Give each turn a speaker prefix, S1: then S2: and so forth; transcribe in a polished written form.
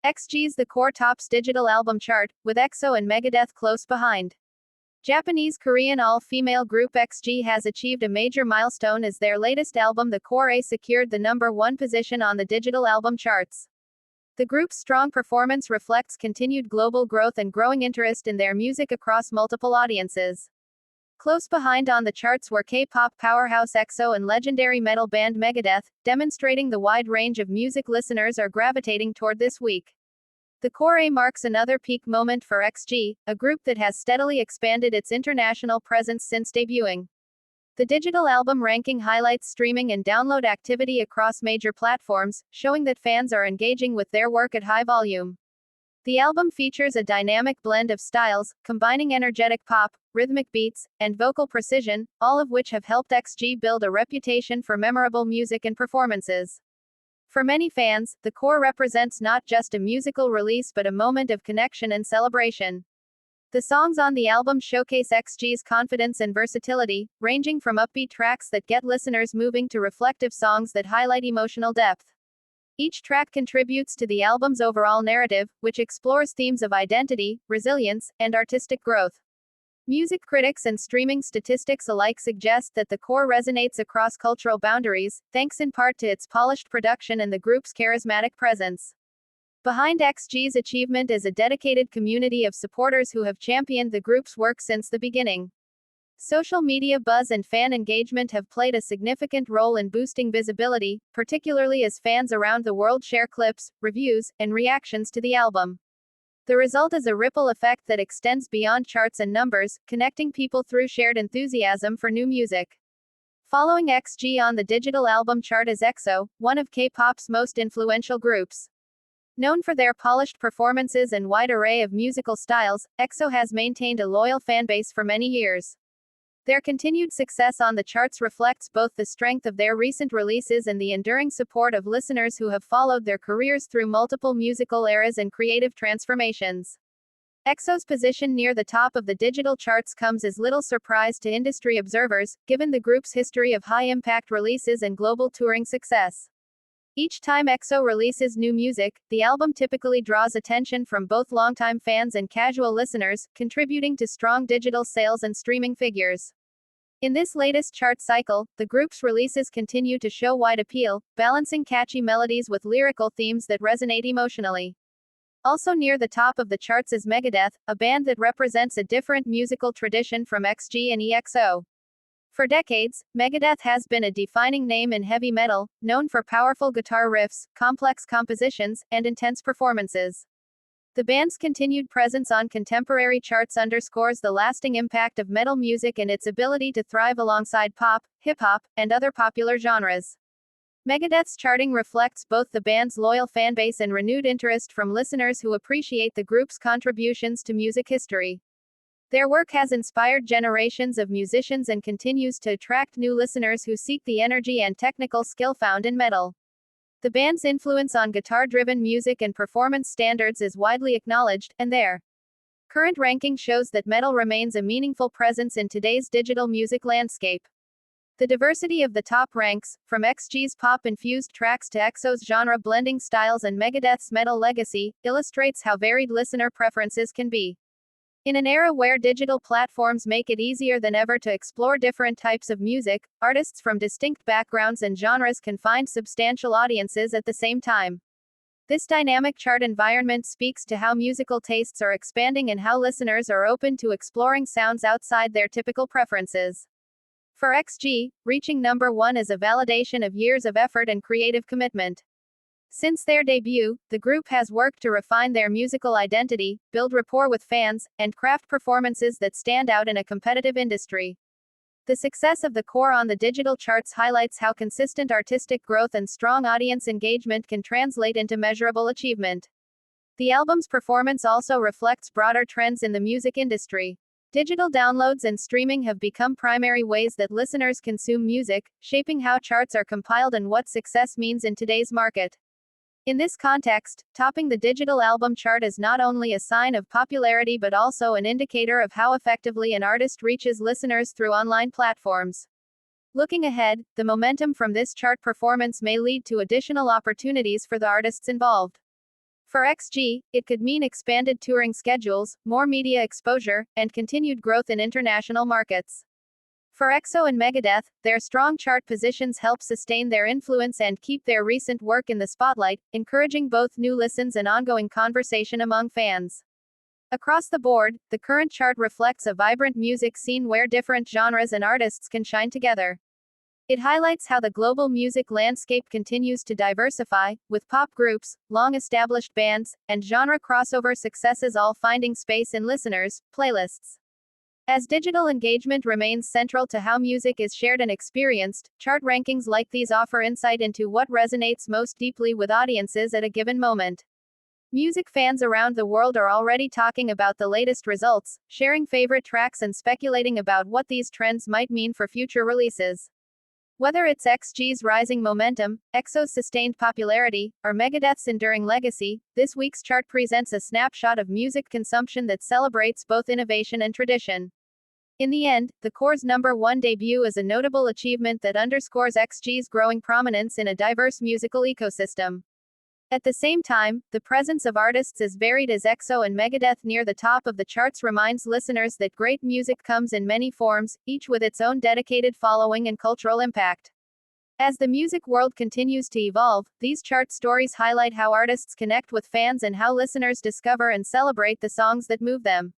S1: XG's The Core tops digital album chart, with EXO and Megadeth close behind. Japanese-Korean all-female group XG has achieved a major milestone as their latest album The Core secured the #1 position on the digital album charts. The group's strong performance reflects continued global growth and growing interest in their music across multiple audiences. Close behind on the charts were K-pop powerhouse EXO and legendary metal band Megadeth, demonstrating the wide range of music listeners are gravitating toward this week. The Core marks another peak moment for XG, a group that has steadily expanded its international presence since debuting. The digital album ranking highlights streaming and download activity across major platforms, showing that fans are engaging with their work at high volume. The album features a dynamic blend of styles, combining energetic pop, rhythmic beats, and vocal precision, all of which have helped XG build a reputation for memorable music and performances. For many fans, The Core represents not just a musical release but a moment of connection and celebration. The songs on the album showcase XG's confidence and versatility, ranging from upbeat tracks that get listeners moving to reflective songs that highlight emotional depth. Each track contributes to the album's overall narrative, which explores themes of identity, resilience, and artistic growth. Music critics and streaming statistics alike suggest that The Core resonates across cultural boundaries, thanks in part to its polished production and the group's charismatic presence. Behind XG's achievement is a dedicated community of supporters who have championed the group's work since the beginning. Social media buzz and fan engagement have played a significant role in boosting visibility, particularly as fans around the world share clips, reviews, and reactions to the album. The result is a ripple effect that extends beyond charts and numbers, connecting people through shared enthusiasm for new music. Following XG on the digital album chart is EXO, one of K-pop's most influential groups. Known for their polished performances and wide array of musical styles, EXO has maintained a loyal fanbase for many years. Their continued success on the charts reflects both the strength of their recent releases and the enduring support of listeners who have followed their careers through multiple musical eras and creative transformations. EXO's position near the top of the digital charts comes as little surprise to industry observers, given the group's history of high-impact releases and global touring success. Each time EXO releases new music, the album typically draws attention from both longtime fans and casual listeners, contributing to strong digital sales and streaming figures. In this latest chart cycle, the group's releases continue to show wide appeal, balancing catchy melodies with lyrical themes that resonate emotionally. Also near the top of the charts is Megadeth, a band that represents a different musical tradition from XG and EXO. For decades, Megadeth has been a defining name in heavy metal, known for powerful guitar riffs, complex compositions, and intense performances. The band's continued presence on contemporary charts underscores the lasting impact of metal music and its ability to thrive alongside pop, hip-hop, and other popular genres. Megadeth's charting reflects both the band's loyal fanbase and renewed interest from listeners who appreciate the group's contributions to music history. Their work has inspired generations of musicians and continues to attract new listeners who seek the energy and technical skill found in metal. The band's influence on guitar-driven music and performance standards is widely acknowledged, and their current ranking shows that metal remains a meaningful presence in today's digital music landscape. The diversity of the top ranks, from XG's pop-infused tracks to EXO's genre-blending styles and Megadeth's metal legacy, illustrates how varied listener preferences can be. In an era where digital platforms make it easier than ever to explore different types of music, artists from distinct backgrounds and genres can find substantial audiences at the same time. This dynamic chart environment speaks to how musical tastes are expanding and how listeners are open to exploring sounds outside their typical preferences. For XG, reaching #1 is a validation of years of effort and creative commitment. Since their debut, the group has worked to refine their musical identity, build rapport with fans, and craft performances that stand out in a competitive industry. The success of The Core on the digital charts highlights how consistent artistic growth and strong audience engagement can translate into measurable achievement. The album's performance also reflects broader trends in the music industry. Digital downloads and streaming have become primary ways that listeners consume music, shaping how charts are compiled and what success means in today's market. In this context, topping the digital album chart is not only a sign of popularity but also an indicator of how effectively an artist reaches listeners through online platforms. Looking ahead, the momentum from this chart performance may lead to additional opportunities for the artists involved. For XG, it could mean expanded touring schedules, more media exposure, and continued growth in international markets. For EXO and Megadeth, their strong chart positions help sustain their influence and keep their recent work in the spotlight, encouraging both new listens and ongoing conversation among fans. Across the board, the current chart reflects a vibrant music scene where different genres and artists can shine together. It highlights how the global music landscape continues to diversify, with pop groups, long-established bands, and genre crossover successes all finding space in listeners' playlists. As digital engagement remains central to how music is shared and experienced, chart rankings like these offer insight into what resonates most deeply with audiences at a given moment. Music fans around the world are already talking about the latest results, sharing favorite tracks and speculating about what these trends might mean for future releases. Whether it's XG's rising momentum, EXO's sustained popularity, or Megadeth's enduring legacy, this week's chart presents a snapshot of music consumption that celebrates both innovation and tradition. In the end, the core's #1 debut is a notable achievement that underscores XG's growing prominence in a diverse musical ecosystem. At the same time, the presence of artists as varied as EXO and Megadeth near the top of the charts reminds listeners that great music comes in many forms, each with its own dedicated following and cultural impact. As the music world continues to evolve, these chart stories highlight how artists connect with fans and how listeners discover and celebrate the songs that move them.